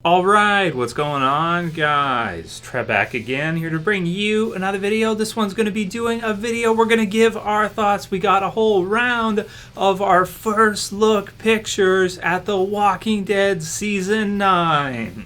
Alright, what's going on, guys? Trev back again, here to bring you another video. This one's going to be doing a video. We're going to give our thoughts. We got a whole round of our first look pictures at The Walking Dead Season 9.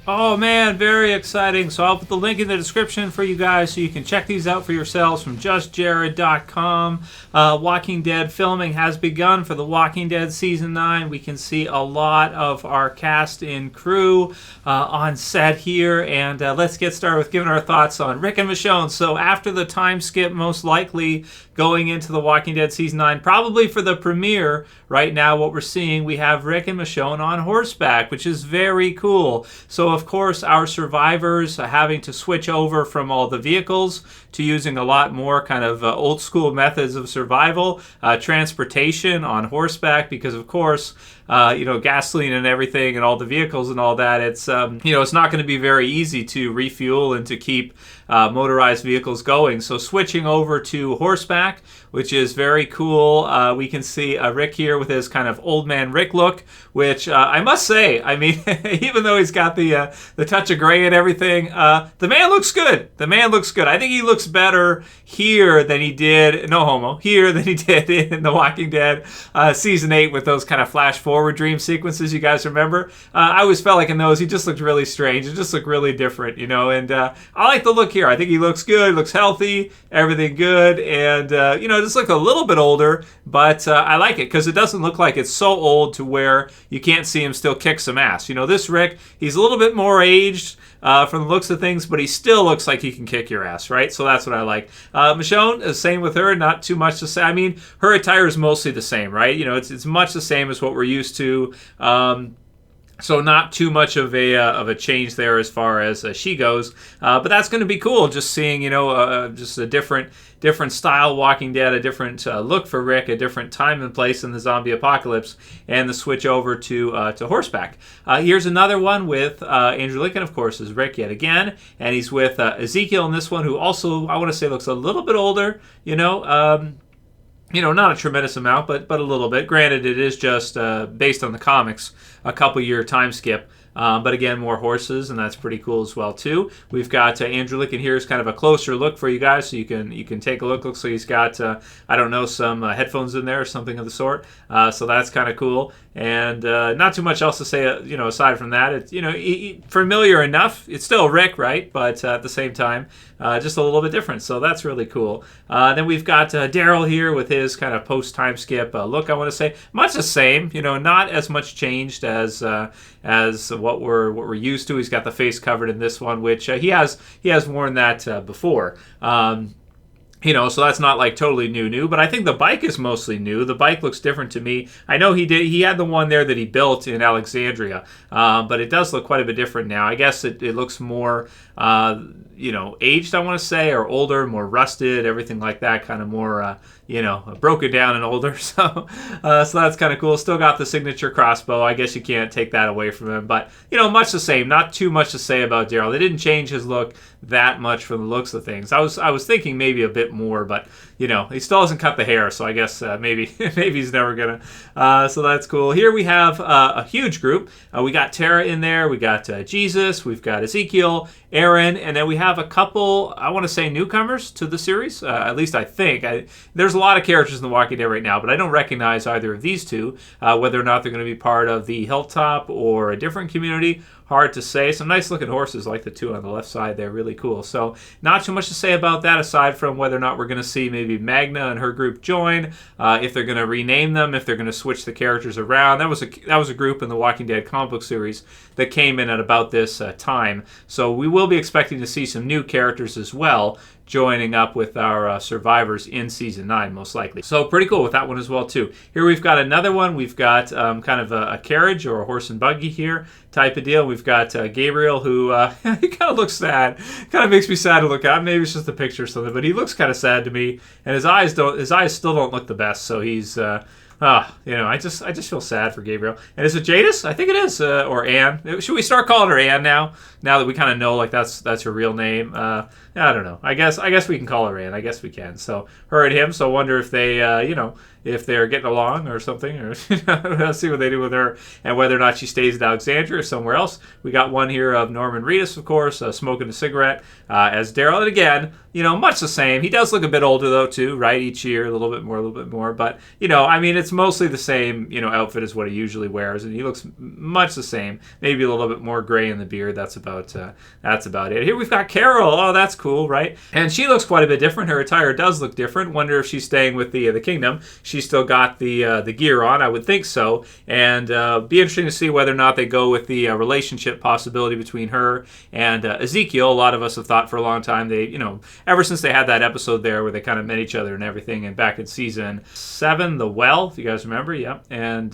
Oh man, very exciting. So I'll put the link in the description for you guys so you can check these out for yourselves from JustJared.com. Walking Dead filming has begun for The Walking Dead Season 9. We can see a lot of our cast and crew on set here. And let's get started with giving our thoughts on Rick and Michonne. So after the time skip, most likely going into The Walking Dead Season 9, probably for the premiere, right now what we're seeing, we have Rick and Michonne on horseback, which is very cool. So of course, our survivors having to switch over from all the vehicles to using a lot more kind of old school methods of survival, transportation on horseback, because of course, gasoline and everything and all the vehicles and all that, it's not going to be very easy to refuel and to keep motorized vehicles going. So switching over to horseback, which is very cool. We can see Rick here with his kind of old man Rick look, which I must say, I mean, even though he's got the touch of gray and everything, the man looks good. The man looks good. I think he looks better here than he did, no homo, here than he did in The Walking Dead Season 8 with those kind of flash forward dream sequences, you guys remember? I always felt like in those, he just looked really strange. It just looked really different, and I like the look here. I think he looks good, looks healthy, everything good, and, just look a little bit older, but I like it because it doesn't look like it's so old to where you can't see him still kick some ass. This Rick, he's a little bit more aged from the looks of things, but he still looks like he can kick your ass, right? So that's what I like. Michonne, same with her, not too much to say. I mean, her attire is mostly the same, right? It's much the same as what we're used to. So not too much of a change there as far as she goes, but that's going to be cool. Just seeing just a different style Walking Dead, a different look for Rick, a different time and place in the zombie apocalypse, and the switch over to horseback. Here's another one with Andrew Lincoln, of course, is Rick yet again, and he's with Ezekiel in this one, who also I want to say looks a little bit older. Not a tremendous amount, but a little bit. Granted, it is just based on the comics, a couple-year time skip. But again, more horses, and that's pretty cool as well too. We've got Andrew Lincoln here is kind of a closer look for you guys, so you can take a look. Looks like he's got some headphones in there or something of the sort. So that's kind of cool. And not too much else to say, aside from that. It's familiar enough. It's still Rick, right? But at the same time, just a little bit different. So that's really cool. Then we've got Daryl here with his kind of post time skip look. I want to say much the same. Not as much changed as what we're used to. He's got the face covered in this one, which he has worn that before. So that's not like totally new, but I think the bike is mostly new. The bike looks different to me. I know he had the one there that he built in Alexandria, but it does look quite a bit different now. I guess it looks more, aged, I want to say, or older, more rusted, everything like that, kind of more, broken down and older. So that's kind of cool. Still got the signature crossbow. I guess you can't take that away from him, but, much the same. Not too much to say about Daryl. They didn't change his look that much from the looks of things. I was thinking maybe a bit more, but he still hasn't cut the hair, so I guess maybe he's never gonna. So that's cool. Here we have a huge group. We got Tara in there. We got Jesus. We've got Ezekiel, Aaron, and then we have a couple, I want to say, newcomers to the series. At least I think. There's a lot of characters in The Walking Dead right now, but I don't recognize either of these two. Whether or not they're going to be part of the Hilltop or a different community, hard to say. Some nice looking horses like the two on the left side there, really cool. So not too much to say about that aside from whether or not we're going to see maybe Magna and her group join, if they're going to rename them, if they're going to switch the characters around. That was a group in the Walking Dead comic book series that came in at about this time. So we will be expecting to see some new characters as well, joining up with our survivors in Season 9, most likely. So pretty cool with that one as well, too. Here we've got another one. We've got kind of a carriage or a horse and buggy here type of deal. We've got Gabriel, who he kind of looks sad. Kind of makes me sad to look at. Maybe it's just a picture or something, but he looks kind of sad to me. And his eyes still don't look the best, so he's I just feel sad for Gabriel. And is it Jadis? I think it is, or Anne. Should we start calling her Anne now? Now that we kind of know like that's her real name. I don't know. I guess we can call her Anne. I guess we can. So her and him. So I wonder if they if they're getting along or something, or let's see what they do with her, and whether or not she stays at Alexandria or somewhere else. We got one here of Norman Reedus, of course, smoking a cigarette as Daryl. And again, much the same. He does look a bit older though too, right? Each year, a little bit more. But it's mostly the same, outfit as what he usually wears, and he looks much the same. Maybe a little bit more gray in the beard. That's about it. Here we've got Carol. Oh, that's cool, right? And she looks quite a bit different. Her attire does look different. Wonder if she's staying with the kingdom. She's still got the gear on. I would think so. And be interesting to see whether or not they go with the relationship possibility between her and Ezekiel. A lot of us have thought for a long time they, ever since they had that episode there where they kind of met each other and everything, and back in season 7, The Well, if you guys remember, yeah. And,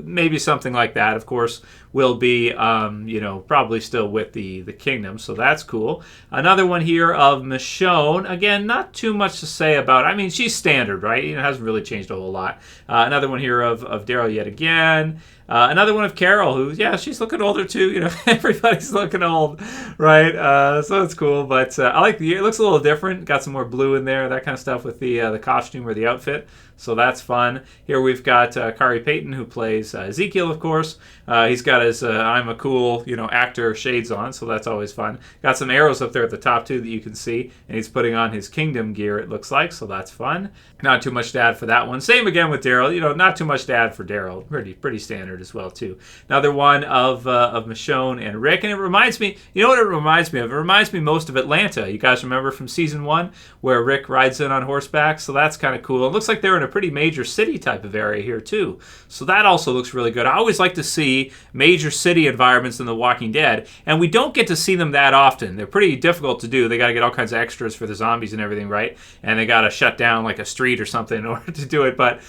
maybe something like that, of course, will be, probably still with the kingdom. So that's cool. Another one here of Michonne. Again, not too much to say about. I mean, she's standard, right? It hasn't really changed a whole lot. Another one here of Daryl yet again. Another one of Carol, who, she's looking older too. Everybody's looking old, right? So it's cool. But I like it looks a little different. Got some more blue in there, that kind of stuff with the costume or the outfit. So that's fun. Here we've got Kerry Payton, who plays Ezekiel, of course. He's got his I'm a cool, actor shades on, so that's always fun. Got some arrows up there at the top, too, that you can see. And he's putting on his kingdom gear, it looks like, so that's fun. Not too much to add for that one. Same again with Daryl. Not too much to add for Daryl. Pretty standard as well, too. Another one of Michonne and Rick. And it reminds me, what it reminds me of? It reminds me most of Atlanta. You guys remember from season 1 where Rick rides in on horseback? So that's kind of cool. It looks like they're in a pretty major city type of area here too. So that also looks really good. I always like to see major city environments in The Walking Dead, and we don't get to see them that often. They're pretty difficult to do. They got to get all kinds of extras for the zombies and everything, right? And they got to shut down like a street or something in order to do it. But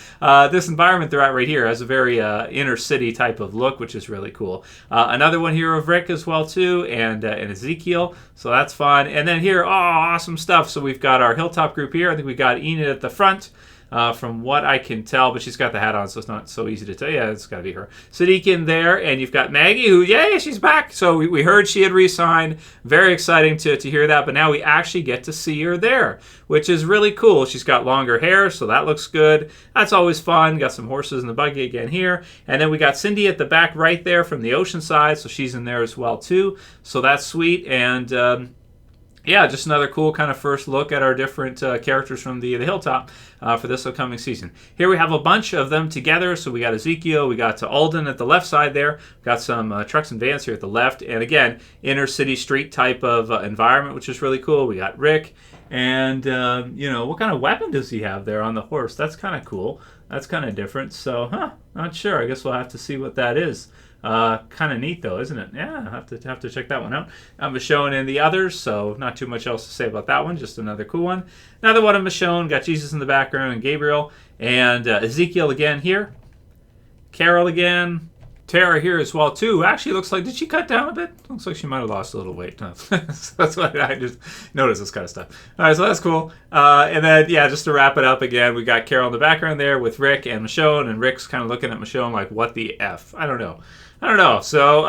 this environment they're at right here has a very inner city type of look, which is really cool. Another one here of Rick as well too, and Ezekiel. So that's fun. And then here, awesome stuff. So we've got our Hilltop group here. I think we've got Enid at the front. From what I can tell, but she's got the hat on, so it's not so easy to tell. Yeah, it's got to be her. Sadiq in there, and you've got Maggie, who, yay, she's back. So we heard she had re-signed. Very exciting to hear that, but now we actually get to see her there, which is really cool. She's got longer hair, so that looks good. That's always fun. Got some horses in the buggy again here. And then we got Cindy at the back right there from the ocean side, so she's in there as well, too. So that's sweet, and... just another cool kind of first look at our different characters from the Hilltop for this upcoming season. Here we have a bunch of them together. So we got Ezekiel, we got Alden at the left side there, got some trucks and vans here at the left, and again, inner city street type of environment, which is really cool. We got Rick, and what kind of weapon does he have there on the horse? That's kind of cool. That's kind of different. So, not sure. I guess we'll have to see what that is. Kind of neat though, isn't it? Yeah, I'll have to check that one out. Michonne and the others, so not too much else to say about that one. Just another cool one. Another one of Michonne, got Jesus in the background and Gabriel, and Ezekiel again here. Carol again. Tara here as well too. Actually, looks like, did she cut down a bit? Looks like she might have lost a little weight. So that's what I just noticed, this kind of stuff. All right, so that's cool. And then, just to wrap it up again, we got Carol in the background there with Rick and Michonne, and Rick's kind of looking at Michonne like, what the F? I don't know. So,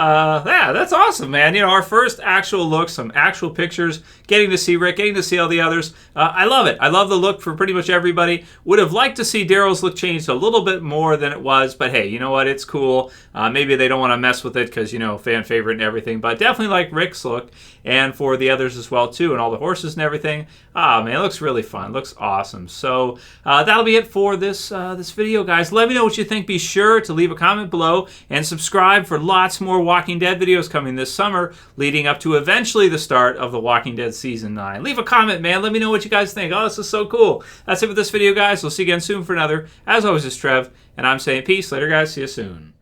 that's awesome, man. Our first actual look, some actual pictures, getting to see Rick, getting to see all the others. I love it. I love the look for pretty much everybody. Would have liked to see Daryl's look changed a little bit more than it was, but hey, you know what? It's cool. Maybe they don't want to mess with it because, fan favorite and everything, but definitely like Rick's look, and for the others as well, too, and all the horses and everything. Man, it looks really fun. It looks awesome. So, that'll be it for this video, guys. Let me know what you think. Be sure to leave a comment below and subscribe for lots more Walking Dead videos coming this summer, leading up to eventually the start of The Walking Dead Season 9. Leave a comment, man. Let me know what you guys think. Oh, this is so cool. That's it for this video, guys. We'll see you again soon for another. As always, it's Trev, and I'm saying peace. Later, guys. See you soon.